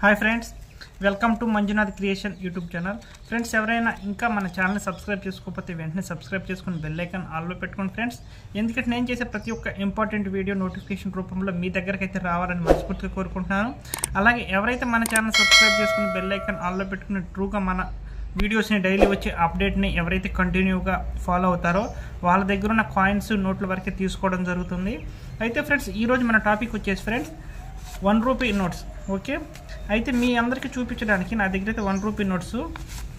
Hi friends welcome to Manjunath creation YouTube channel friends ఎవరైనా ఇంకా మన ఛానల్ ని సబ్స్క్రైబ్ చేసుకోకపోతే వెంటనే సబ్స్క్రైబ్ చేసుకొని బెల్ ఐకాన్ ఆల్ లో పెట్టుకోండి ఫ్రెండ్స్ ఎందుకంటే నేను చేసే ప్రతి ఒక్క ఇంపార్టెంట్ వీడియో నోటిఫికేషన్ రూపంలో మీ దగ్గరికి అయితే రావాలని మనస్ఫూర్తిగా కోరుకుంటున్నాను అలాగే ఎవరైతే మన ఛానల్ సబ్స్క్రైబ్ చేసుకొని బెల్ ఐకాన్ ఆల్ లో పెట్టుకుని ట్రూగా మన వీడియోస్ ని డైలీ వచ్చే అప్డేట్ ని ఎవరైతే కంటిన్యూగా ఫాలో అవుతారో వాళ్ళ దగ్గర ఉన్న కాయిన్స్ నోట్ల వరకే తీసుకోవడం జరుగుతుంది అయితే ఫ్రెండ్స్ ఈ రోజు మన టాపిక్ వచ్చేసి ఫ్రెండ్స్ 1 రూపీ నోట్స్ ఓకే అయితే మీ అందరికీ చూపించడానికి నా దగ్గర అయితే 1 రూపీ నోట్స్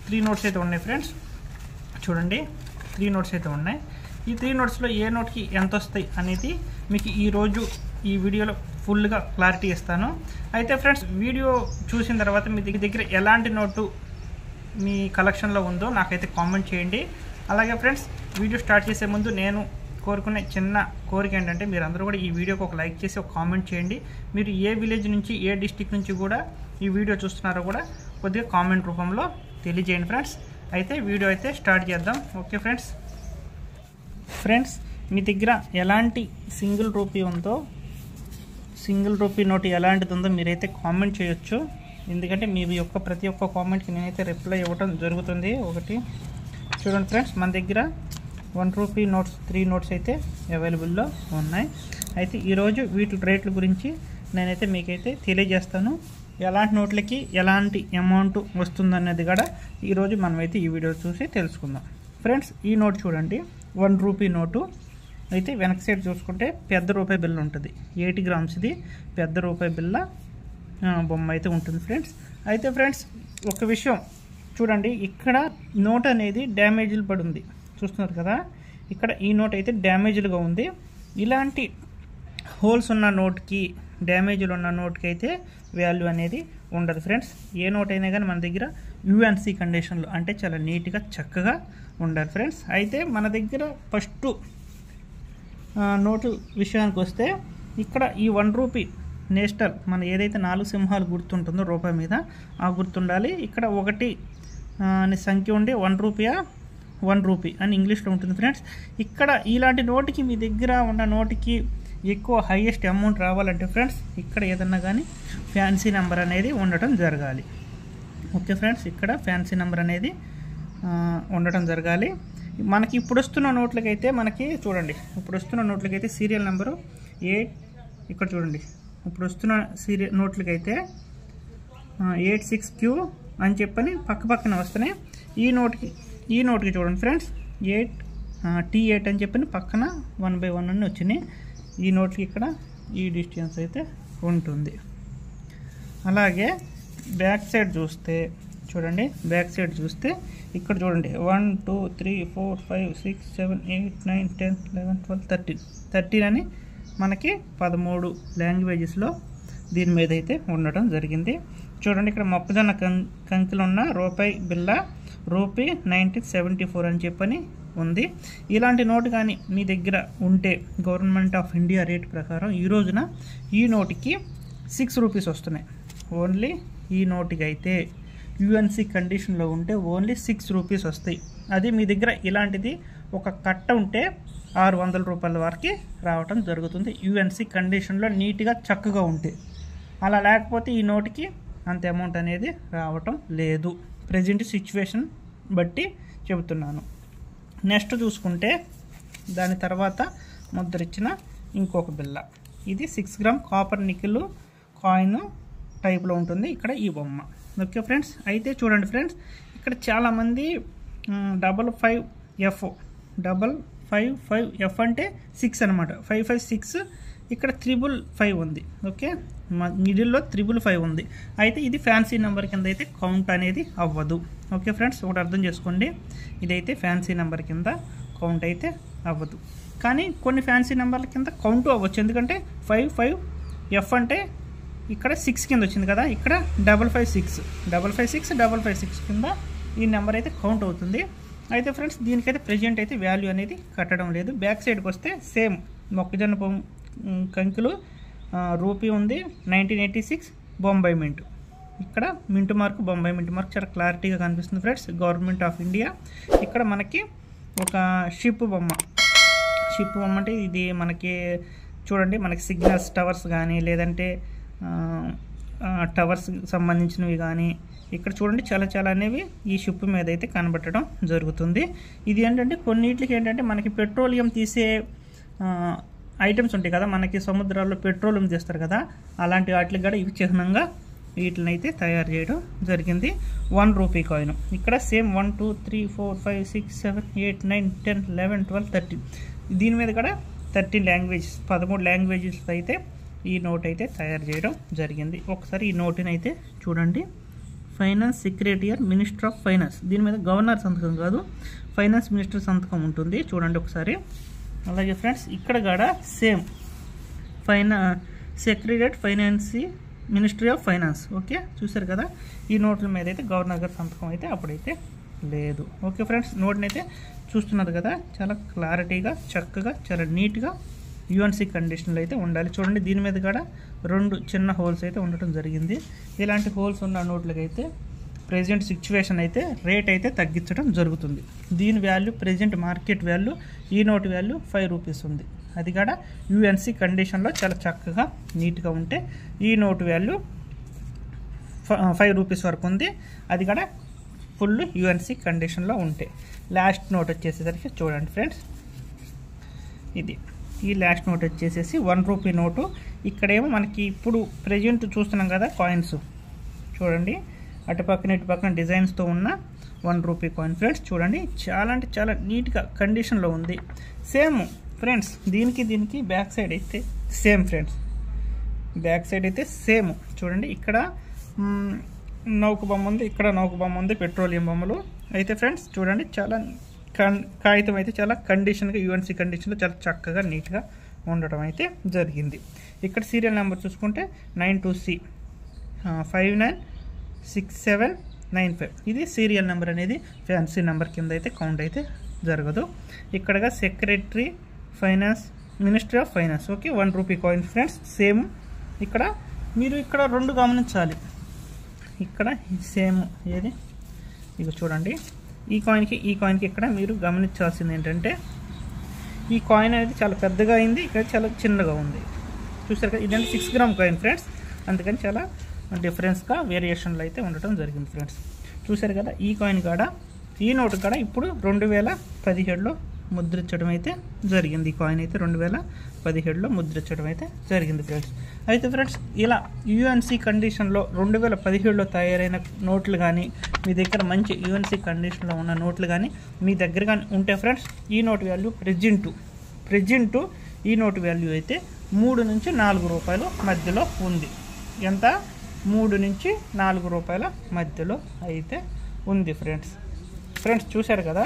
3 నోట్స్ అయితే ఉన్నాయి ఫ్రెండ్స్ చూడండి 3 నోట్స్ అయితే ఉన్నాయి ఈ 3 నోట్స్ లో ఏ నోట్ కి ఎంత వస్తాయి అనేది మీకు ఈ రోజు ఈ వీడియోలో ఫుల్ గా క్లారిటీ ఇస్తాను అయితే ఫ్రెండ్స్ వీడియో చూసిన తర్వాత మీ దగ్గర ఎలాంటి నోటు మీ కలెక్షన్ లో ఉందో నాకైతే కామెంట్ చేయండి అలాగే ఫ్రెండ్స్ వీడియో స్టార్ట్ చేసే ముందు నేను కోరుకునే చిన్న కోరిక ఏంటంటే మీరు అందరూ కూడా ఈ వీడియోకి ఒక లైక్ చేసి ఒక కామెంట్ చేయండి మీరు ఏ విలేజ్ నుంచి ఏ డిస్ట్రిక్ట్ నుంచి కూడా ఈ వీడియో చూస్తున్నారో కూడా కొద్దిగా కామెంట్ రూపంలో తెలియజేయండి ఫ్రెండ్స్ అయితే వీడియో అయితే స్టార్ట్ చేద్దాం ఓకే ఫ్రెండ్స్ మీ దగ్గర ఎలాంటి సింగిల్ రూపీ ఉందో సింగిల్ రూపీ నోట్ ఎలాంటిది ఉందో మీరైతే కామెంట్ చేయొచ్చు ఎందుకంటే మీ యొక్క ప్రతి ఒక్క కామెంట్కి నేనైతే రిప్లై ఇవ్వడం జరుగుతుంది ఒకటి చూడండి ఫ్రెండ్స్ మన దగ్గర 1 రూపీ నోట్స్ 3 నోట్స్ అయితే అవైలబుల్లో ఉన్నాయి అయితే ఈరోజు వీటి రేట్ల గురించి నేనైతే మీకైతే తెలియజేస్తాను ఎలాంటి నోట్లకి ఎలాంటి అమౌంట్ వస్తుందనేది కూడా ఈరోజు మనమైతే ఈ వీడియో చూసి తెలుసుకుందాం ఫ్రెండ్స్ ఈ నోట్ చూడండి 1 రూపీ నోటు అయితే వెనక సైడ్ చూసుకుంటే పెద్ద రూపాయి బిల్ల ఉంటుంది 80 గ్రామ్స్ది పెద్ద రూపాయి బిల్ల బొమ్మ అయితే ఉంటుంది ఫ్రెండ్స్ అయితే ఫ్రెండ్స్ ఒక విషయం చూడండి ఇక్కడ నోట్ అనేది డ్యామేజ్లు పడి ఉంది చూస్తున్నారు కదా ఇక్కడ ఈ నోట్ అయితే డ్యామేజ్లుగా ఉంది ఇలాంటి హోల్స్ ఉన్న నోట్కి డ్యామేజ్లు ఉన్న నోట్కి అయితే వాల్యూ అనేది ఉండదు ఫ్రెండ్స్ ఏ నోట్ అయినా కానీ మన దగ్గర యూఎన్సీ కండిషన్లో అంటే చాలా నీట్గా చక్కగా ఉండాలి ఫ్రెండ్స్ అయితే మన దగ్గర ఫస్ట్ నోటు విషయానికి వస్తే ఇక్కడ ఈ 1 రూపీ నేషనల్ మన ఏదైతే 4 సింహాలు గుర్తుంటుందో రూపాయి మీద ఆ గుర్తుండాలి ఇక్కడ 1 అనే సంఖ్య ఉండి 1 రూపీ అని ఇంగ్లీష్లో ఉంటుంది ఫ్రెండ్స్ ఇక్కడ ఇలాంటి నోటుకి మీ దగ్గర ఉన్న నోటుకి ఎక్కువ హైయెస్ట్ అమౌంట్ రావాలంటే ఫ్రెండ్స్ ఇక్కడ ఏదన్నా కానీ ఫ్యాన్సీ నెంబర్ అనేది ఉండటం జరగాలి ఓకే ఫ్రెండ్స్ ఇక్కడ ఫ్యాన్సీ నెంబర్ అనేది ఉండటం జరగాలి మనకి ఇప్పుడు వస్తున్న నోట్లకైతే మనకి చూడండి ఇప్పుడు వస్తున్న నోట్లకైతే సీరియల్ నెంబరు 8 ఇక్కడ చూడండి ఇప్పుడు వస్తున్న సీరియల్ నోట్లకైతే 86Q అని చెప్పని పక్కన వస్తున్నాయి ఈ నోట్కి చూడండి ఫ్రెండ్స్ 8T8 అని చెప్పని పక్కన 1/1 అని వచ్చినాయి ఈ నోట్కి ఇక్కడ ఈ డిస్టెన్స్ అయితే ఉంటుంది అలాగే బ్యాక్ సైడ్ చూస్తే చూడండి బ్యాక్ సైడ్ చూస్తే ఇక్కడ చూడండి 1 2 3 4 5 6 7 8 9 10 11 12 13 అని మనకి 13 లాంగ్వేజెస్లో దీని మీద అయితే ఉండటం జరిగింది చూడండి ఇక్కడ మొక్కజొన్న కంకిలో ఉన్న రూపాయి బిల్ల రూపీ 1974 అని చెప్పని ఉంది ఇలాంటి నోటు కానీ మీ దగ్గర ఉంటే గవర్నమెంట్ ఆఫ్ ఇండియా రేట్ ప్రకారం ఈ రోజున ఈ నోటుకి 6 రూపీస్ వస్తున్నాయి ఓన్లీ ఈ నోటుకి అయితే యూఎన్సీ కండిషన్లో ఉంటే ఓన్లీ 6 రూపీస్ వస్తాయి అది మీ దగ్గర ఇలాంటిది ఒక కట్ట ఉంటే 600 రూపాయల వరకు రావటం జరుగుతుంది యూఎన్సీ కండిషన్లో నీట్గా చక్కగా ఉంటే అలా లేకపోతే ఈ నోటుకి అంత అమౌంట్ అనేది రావటం లేదు ప్రెజెంట్ సిచ్యువేషన్ బట్టి చెబుతున్నాను నెక్స్ట్ చూసుకుంటే దాని తర్వాత ముద్రించిన ఇంకొక బిల్ల ఇది 6 గ్రామ్ కాపర్ నికిల్ కాయిన్ టైప్లో ఉంటుంది ఇక్కడ ఈ బొమ్మ ఓకే ఫ్రెండ్స్ అయితే చూడండి ఫ్రెండ్స్ ఇక్కడ చాలామంది 55F అంటే 6 అనమాట 556 ఇక్కడ 555 ఉంది ఓకే మిడిల్లో 555 ఉంది అయితే ఇది ఫ్యాన్సీ నెంబర్ కింద అయితే కౌంట్ అనేది అవ్వదు ఓకే ఫ్రెండ్స్ ఒకటి అర్థం చేసుకోండి ఇదైతే ఫ్యాన్సీ నెంబర్ కింద కౌంట్ అయితే అవ్వదు కానీ కొన్ని ఫ్యాన్సీ నెంబర్ల కింద కౌంట్ అవ్వచ్చు ఎందుకంటే 55F అంటే ఇక్కడ 6 కింద వచ్చింది కదా ఇక్కడ 556 కింద ఈ నెంబర్ అయితే కౌంట్ అవుతుంది అయితే ఫ్రెండ్స్ దీనికైతే ప్రెజెంట్ అయితే వాల్యూ అనేది కట్టడం లేదు బ్యాక్ సైడ్కి వస్తే సేమ్ మొక్కజొన్న కంకులు రూపీ ఉంది 1986 బొంబాయి మింట్ ఇక్కడ mint mark Bombay mint mark చాలా క్లారిటీగా కనిపిస్తుంది ఫ్రెండ్స్ గవర్నమెంట్ ఆఫ్ ఇండియా ఇక్కడ మనకి ఒక షిప్ బొమ్మ అంటే ఇది మనకి చూడండి మనకి సిగ్నల్స్ టవర్స్ కానీ లేదంటే టవర్స్ సంబంధించినవి కానీ ఇక్కడ చూడండి చాలా చాలా అనేవి ఈ షిప్ మీద అయితే కనబడటం జరుగుతుంది. ఇది ఏంటంటే కొన్నిటికి ఏంటంటే మనకి పెట్రోలియం తీసే ఐటమ్స్ ఉంటాయి కదా, మనకి సముద్రాల్లో పెట్రోలియం తీస్తారు కదా, అలాంటి వాటికి కూడా ఇవి చిహ్నంగా వీటిని అయితే తయారు చేయడం జరిగింది. 1 రూపీ కాయిన్ ఇక్కడ సేమ్ 1 2 3 4 5 6 7 8 9 10 11 12 13 దీని మీద కూడా 13 లాంగ్వేజెస్ 13 లాంగ్వేజెస్ అయితే ఈ నోట్ అయితే తయారు చేయడం జరిగింది. ఒకసారి ఈ నోట్ని అయితే చూడండి. ఫైనాన్స్ సెక్రటరియర్ మినిస్టర్ ఆఫ్ ఫైనాన్స్, దీని మీద గవర్నర్ సంతకం కాదు, ఫైనాన్స్ మినిస్టర్ సంతకం ఉంటుంది. చూడండి ఒకసారి. అలాగే ఫ్రెండ్స్ ఇక్కడ కూడా same secretariat ఫైనాన్సీ ministry of finance. Okay, చూసారు కదా. ఈ నోట్ల మీద అయితే గవర్నర్ గారి సంతకం అయితే అప్పుడైతే లేదు. ఓకే ఫ్రెండ్స్, నోట్ని అయితే చూస్తున్నారు కదా, చాలా క్లారిటీగా చక్కగా చాలా నీట్గా యుఎన్సీ కండిషన్లో అయితే ఉండాలి. చూడండి దీని మీద కూడా 2 చిన్న హోల్స్ అయితే ఉండటం జరిగింది. ఇలాంటి హోల్స్ ఉన్న నోట్లకైతే ప్రెజెంట్ సిచ్యువేషన్ అయితే రేట్ అయితే తగ్గించడం జరుగుతుంది. దీని వాల్యూ ప్రెజెంట్ మార్కెట్ వాల్యూ ఈ నోట్ వాల్యూ 5 రూపీస్ ఉంది. అది కూడా యుఎన్సీ కండిషన్లో చాలా చక్కగా నీట్గా ఉంటే ఈ నోట్ వాల్యూ 5 రూపీస్ వరకు ఉంది. అది కూడా ఫుల్ యుఎన్సీ కండిషన్లో ఉంటే. లాస్ట్ నోట్ వచ్చేసేసరికి చూడండి ఫ్రెండ్స్, ఇది ఈ లాస్ట్ నోట్ వచ్చేసేసి 1 రూపీ నోటు. ఇక్కడేమో మనకి ఇప్పుడు ప్రెజెంట్ చూస్తున్నాం కదా కాయిన్స్, చూడండి అటుపక్కన ఇటుపక్కన డిజైన్స్తో ఉన్న 1 రూపీ కాయిన్ ఫ్రెండ్స్. చూడండి చాలా అంటే చాలా నీట్గా కండిషన్లో ఉంది. సేమ్ ఫ్రెండ్స్ దీనికి బ్యాక్ సైడ్ అయితే సేమ్ ఫ్రెండ్స్, బ్యాక్ సైడ్ అయితే సేమ్. చూడండి ఇక్కడ నౌక బొమ్మ ఉంది, ఇక్కడ నౌక బొమ్మ ఉంది, పెట్రోలియం బొమ్మలు అయితే ఫ్రెండ్స్. చూడండి చాలా కాగితం అయితే చాలా కండిషన్గా యుఎన్సీ కండిషన్లో చాలా చక్కగా నీట్గా ఉండటం అయితే జరిగింది. ఇక్కడ సీరియల్ నెంబర్ చూసుకుంటే 92C 596795 ఇది సీరియల్ నెంబర్ అనేది ఫ్యాన్సీ నెంబర్ కింద అయితే కౌంట్ అయితే జరగదు. ఇక్కడగా secretary finance ministry of finance. Okay, 1 rupee coin friends. Same ఇక్కడ మీరు ఇక్కడ 2 గమనించాలి. ఇక్కడ సేమ్ ఏది ఇక చూడండి, ఈ కాయిన్కి ఇక్కడ మీరు గమనించాల్సింది ఏంటంటే ఈ కాయిన్ అనేది చాలా పెద్దగా అయింది, ఇక్కడ చాలా చిన్నగా ఉంది. చూసారు కదా, ఇదంటే 6 గ్రామ్ కాయిన్ ఫ్రెండ్స్, అందుకని చాలా డిఫరెన్స్గా వేరియేషన్లు అయితే ఉండటం జరిగింది ఫ్రెండ్స్. చూసారు కదా, ఈ కాయిన్ కాడ ఈ నోటు కాడ ఇప్పుడు 2017లో ముద్రించడం అయితే జరిగింది. ఈ కాయిన్ అయితే 2017లో ముద్రించడం అయితే జరిగింది ఫ్రెండ్స్. అయితే ఫ్రెండ్స్ ఇలా యుఎన్సీ కండిషన్లో 2017లో తయారైన నోట్లు కానీ మీ దగ్గర మంచి యుఎన్సీ కండిషన్లో ఉన్న నోట్లు కానీ మీ దగ్గర కానీ ఉంటే ఫ్రెండ్స్, ఈ నోట్ వాల్యూ ప్రెజెంటు ఈ నోట్ వాల్యూ అయితే 3 నుంచి 4 రూపాయలు మధ్యలో ఉంది. ఎంత? 3 నుంచి 4 రూపాయల మధ్యలో అయితే ఉంది ఫ్రెండ్స్. చూశారు కదా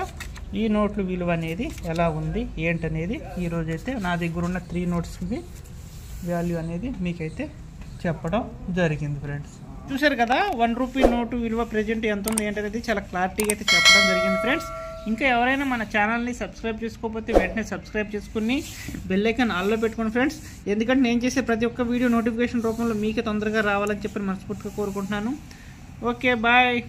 ఈ నోట్ల విలువ అనేది ఎలా ఉంది ఏంటనేది ఈరోజైతే నా దగ్గర ఉన్న 3 నోట్స్కి వాల్యూ అనేది మీకైతే చెప్పడం జరిగింది ఫ్రెండ్స్. చూశారు కదా 1 రూపీ నోటు విలువ ప్రెజెంట్ ఎంత ఉంది ఏంటనేది చాలా క్లారిటీగా అయితే చెప్పడం జరిగింది ఫ్రెండ్స్. ఇంకా ఎవరైనా మన ఛానల్ని సబ్స్క్రైబ్ చేసుకోకపోతే వెంటనే సబ్స్క్రైబ్ చేసుకుని బెల్ ఐకాన్ ఆల్లో పెట్టుకోండి ఫ్రెండ్స్. ఎందుకంటే నేను చేసే ప్రతి ఒక్క వీడియో నోటిఫికేషన్ రూపంలో మీకే తొందరగా రావాలని చెప్పి మనస్ఫూర్తిగా కోరుకుంటున్నాను. Okay, bye.